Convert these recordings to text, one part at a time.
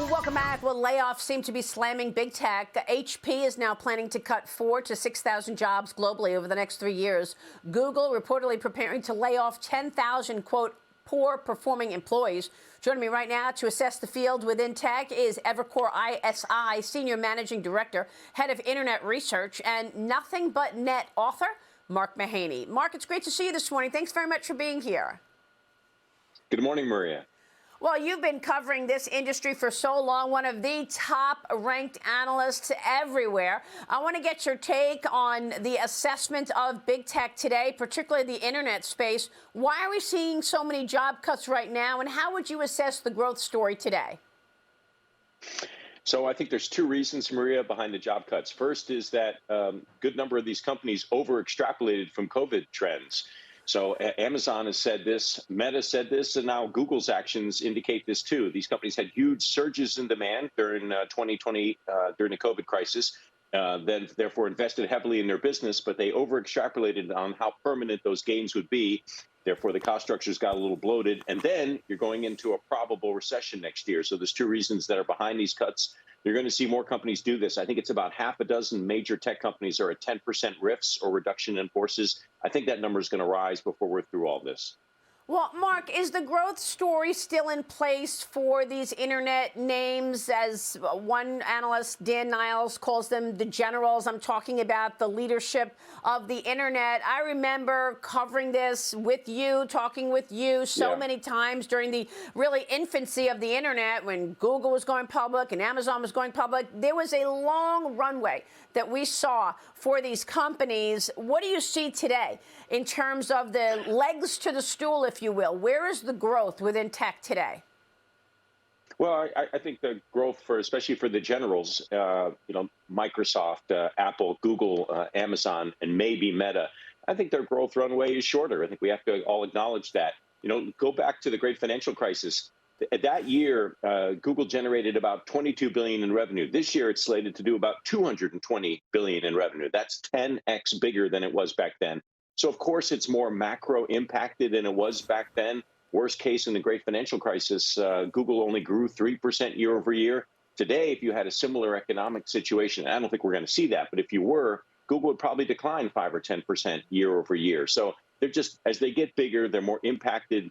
Welcome back. Well, layoffs seem to be slamming big tech. HP is now planning to cut 4,000 to 6,000 jobs globally over the next 3 years. Google reportedly preparing to lay off 10,000, quote, poor performing employees. Joining me right now to assess the field within tech is Evercore ISI Senior Managing Director, Head of Internet Research, and Nothing But Net author, Mark Mahaney. Mark, it's great to see you this morning. Thanks very much for being here. Good morning, Maria. Well, you've been covering this industry for so long, one of the top-ranked analysts everywhere. I want to get your take on the assessment of big tech today, particularly the internet space. Why are we seeing so many job cuts right now, and how would you assess the growth story today? So I think there's two reasons, Maria, behind the job cuts. First is that a good number of these companies over-extrapolated from COVID trends. So Amazon has said this, Meta said this, and now Google's actions indicate this too. These companies had huge surges in demand during 2020, during the COVID crisis, then therefore invested heavily in their business, but they over-extrapolated on how permanent those gains would be. Therefore, the cost structures got a little bloated. And then you're going into a probable recession next year. So there's two reasons that are behind these cuts. You're going to see more companies do this. I think it's about half a dozen major tech companies are at 10% RIFs or reduction in forces. I think that number is going to rise before we're through all this. Well, Mark, is the growth story still in place for these internet names? As one analyst, Dan Niles, calls them the generals. I'm talking about the leadership of the internet. I remember covering this with you, talking with you so many times during the really infancy of the internet when Google was going public and Amazon was going public. There was a long runway that we saw for these companies. What do you see today in terms of the legs to the stool, if you will? Where is the growth within tech today? Well, I think the growth especially for the generals, Microsoft, Apple, Google, Amazon, and maybe Meta, I think their growth runway is shorter. I think we have to all acknowledge that. Go back to the great financial crisis. That year, Google generated about $22 billion in revenue. This year, it's slated to do about $220 billion in revenue. That's 10x bigger than it was back then. So, of course, it's more macro impacted than it was back then. Worst case in the great financial crisis, Google only grew 3% year over year. Today, if you had a similar economic situation, I don't think we're going to see that. But if you were, Google would probably decline 5 or 10% year over year. So they're just, as they get bigger, they're more impacted.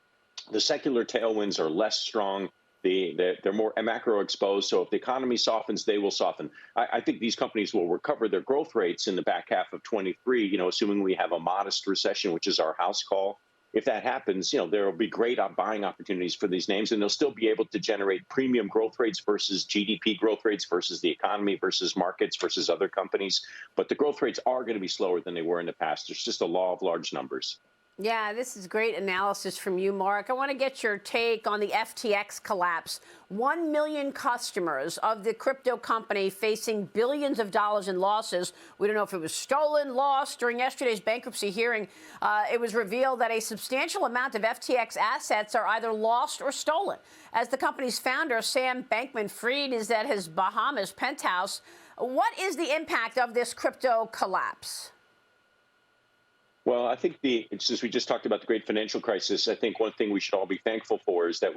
The secular tailwinds are less strong. They're more macro exposed. So if the economy softens, they will soften. I think these companies will recover their growth rates in the back half of 23, assuming we have a modest recession, which is our house call. If that happens, there will be great buying opportunities for these names, and they'll still be able to generate premium growth rates versus GDP growth rates versus the economy versus markets versus other companies. But the growth rates are going to be slower than they were in the past. There's just a law of large numbers. Yeah, this is great analysis from you, Mark. I want to get your take on the FTX collapse. 1 million customers of the crypto company facing billions of dollars in losses. We don't know if it was stolen, lost. During yesterday's bankruptcy hearing, it was revealed that a substantial amount of FTX assets are either lost or stolen. As the company's founder, Sam Bankman-Fried, is at his Bahamas penthouse. What is the impact of this crypto collapse? Well, I think since we just talked about the great financial crisis, I think one thing we should all be thankful for is that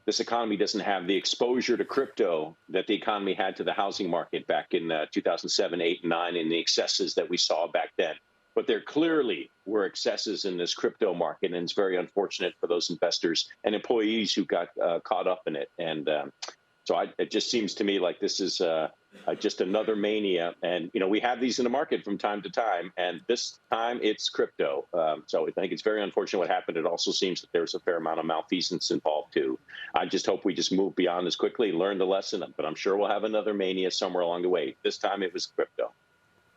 this economy doesn't have the exposure to crypto that the economy had to the housing market back in 2007, 8, and 9, and the excesses that we saw back then. But there clearly were excesses in this crypto market, and it's very unfortunate for those investors and employees who got caught up in it. And so it just seems to me like this is just another mania. And, we have these in the market from time to time. And this time it's crypto. So I think it's very unfortunate what happened. It also seems that there's a fair amount of malfeasance involved, too. I just hope we just move beyond this quickly, learn the lesson. But I'm sure we'll have another mania somewhere along the way. This time it was crypto.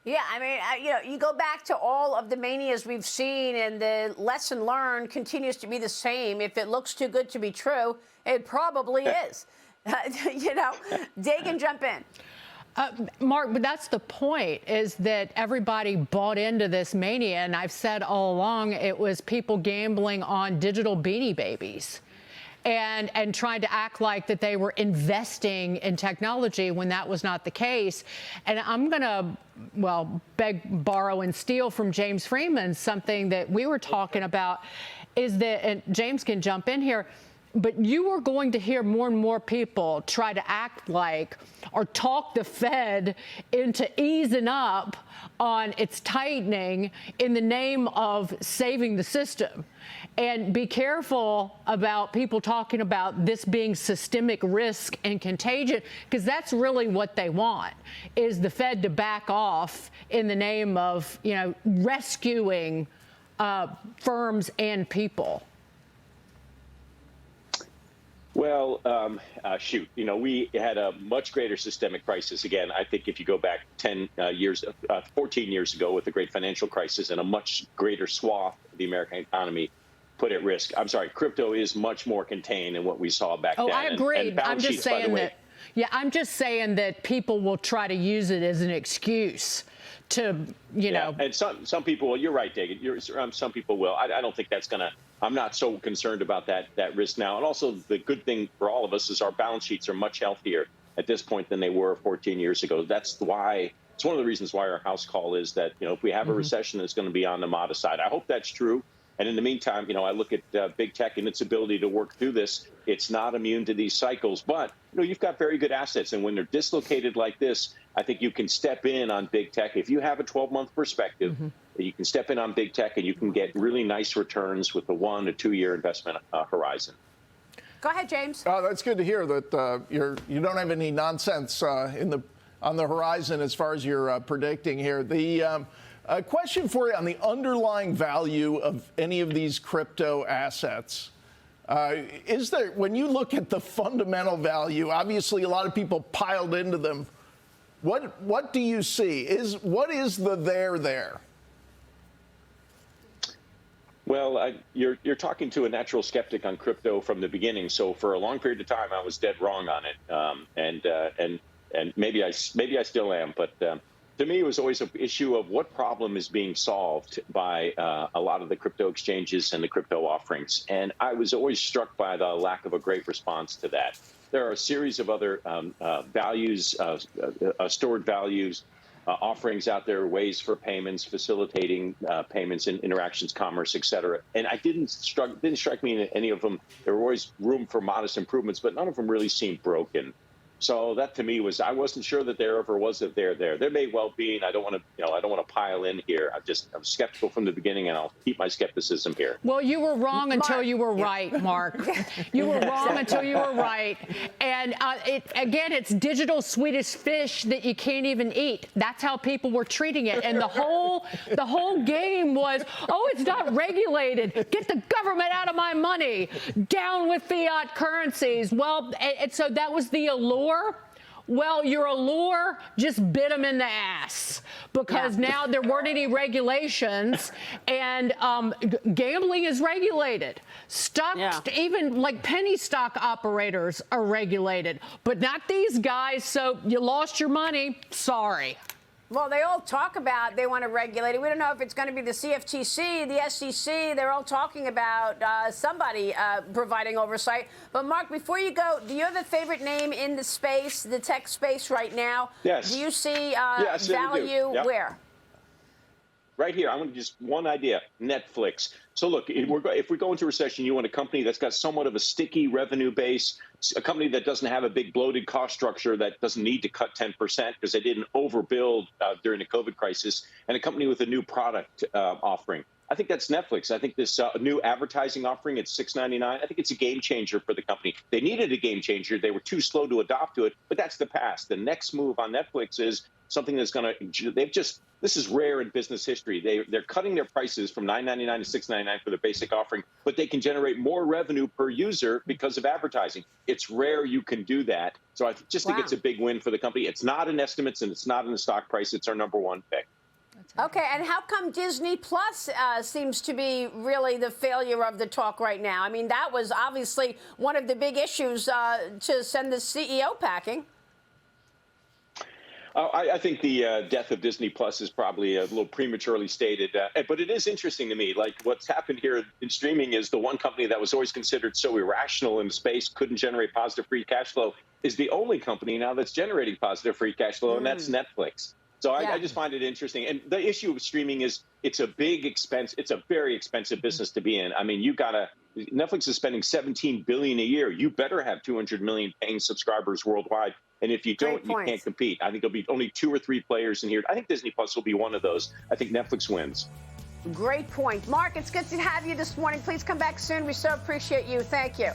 Yeah, I mean, you go back to all of the manias we've seen, and the lesson learned continues to be the same. If it looks too good to be true, it probably is. Dagan, jump in. Mark, but that's the point, is that everybody bought into this mania. And I've said all along, it was people gambling on digital Beanie Babies and trying to act like that they were investing in technology when that was not the case. And I'm going to, beg, borrow, and steal from James Freeman something that we were talking about, is that, and James can jump in here, But you are going to hear more and more people try to act like or talk the Fed into easing up on its tightening in the name of saving the system. And be careful about people talking about this being systemic risk and contagion, because that's really what they want, is the Fed to back off in the name of, rescuing firms and people. Well, shoot, we had a much greater systemic crisis. Again, I think if you go back 14 years ago with the great financial crisis, and a much greater swath of the American economy put at risk. I'm sorry, crypto is much more contained than what we saw back then. Oh, I agree. And I'm just saying that. Yeah, I'm just saying that people will try to use it as an excuse to, Yeah, and some people, you're right, David. Some people will. I don't think that's going to. I'm not so concerned about that risk now. And also, the good thing for all of us is our balance sheets are much healthier at this point than they were 14 years ago. That's why. It's one of the reasons why our house call is that, if we have a recession, it's going to be on the modest side. I hope that's true. And in the meantime, I look at big tech and its ability to work through this. It's not immune to these cycles, but you've got very good assets. And when they're dislocated like this, I think you can step in on big tech. If you have a 12-month perspective, you can step in on big tech and you can get really nice returns with the 1 to 2 year investment horizon. Go ahead, James. That's good to hear that you don't have any nonsense on the horizon as far as you're predicting here. A question for you on the underlying value of any of these crypto assets. When you look at the fundamental value, obviously a lot of people piled into them. What do you see? What is the there? Well, you're talking to a natural skeptic on crypto from the beginning. So for a long period of time, I was dead wrong on it, and maybe I still am, but. To me, it was always an issue of what problem is being solved by a lot of the crypto exchanges and the crypto offerings. And I was always struck by the lack of a great response to that. There are a series of other values, stored values, offerings out there, ways for payments, facilitating payments and interactions, commerce, et cetera. And didn't strike me in any of them. There were always room for modest improvements, but none of them really seemed broken. So that to me I wasn't sure that there ever was a there. There may well be, and I don't want to pile in here. I'm skeptical from the beginning, and I'll keep my skepticism here. Well, you were wrong until you were right, Mark. You were wrong until you were right. And it's digital Swedish fish that you can't even eat. That's how people were treating it. And the whole game was, it's not regulated. Get the government out of my money. Down with fiat currencies. Well, and so that was the allure. Well, your allure just bit them in the ass because now there weren't any regulations, and gambling is regulated. Even like penny stock operators are regulated, but not these guys. So you lost your money. Sorry. Well, they all talk about they want to regulate it. We don't know if it's going to be the CFTC, the SEC. They're all talking about somebody providing oversight. But, Mark, before you go, do you have a favorite name in the space, the tech space right now? Yes. Do you see yes, value yep. where? Right here, I want just one idea, Netflix. So look, if we go into recession, you want a company that's got somewhat of a sticky revenue base, a company that doesn't have a big bloated cost structure that doesn't need to cut 10% because they didn't overbuild during the COVID crisis, and a company with a new product offering. I think that's Netflix. I think this new advertising offering at $6.99, I think it's a game changer for the company. They needed a game changer. They were too slow to adopt to it, but that's the past. The next move on Netflix is something that's going to, this is rare in business history. They're cutting their prices from $9.99 to $6.99 for the basic offering, but they can generate more revenue per user because of advertising. It's rare you can do that. So I just think it's a big win for the company. It's not in estimates and it's not in the stock price. It's our number one pick. Okay, and how come Disney Plus seems to be really the failure of the talk right now? I mean, that was obviously one of the big issues to send the CEO packing. I think the death of Disney Plus is probably a little prematurely stated, but it is interesting to me. Like what's happened here in streaming is the one company that was always considered so irrational in the space, couldn't generate positive free cash flow, is the only company now that's generating positive free cash flow, and that's Netflix. So I just find it interesting. And the issue of streaming is it's a big expense. It's a very expensive business to be in. I mean, you got to Netflix is spending $17 billion a year. You better have 200 million paying subscribers worldwide. And if you don't, you can't compete. I think there'll be only 2 or 3 players in here. I think Disney Plus will be one of those. I think Netflix wins. Great point. Mark, it's good to have you this morning. Please come back soon. We so appreciate you. Thank you.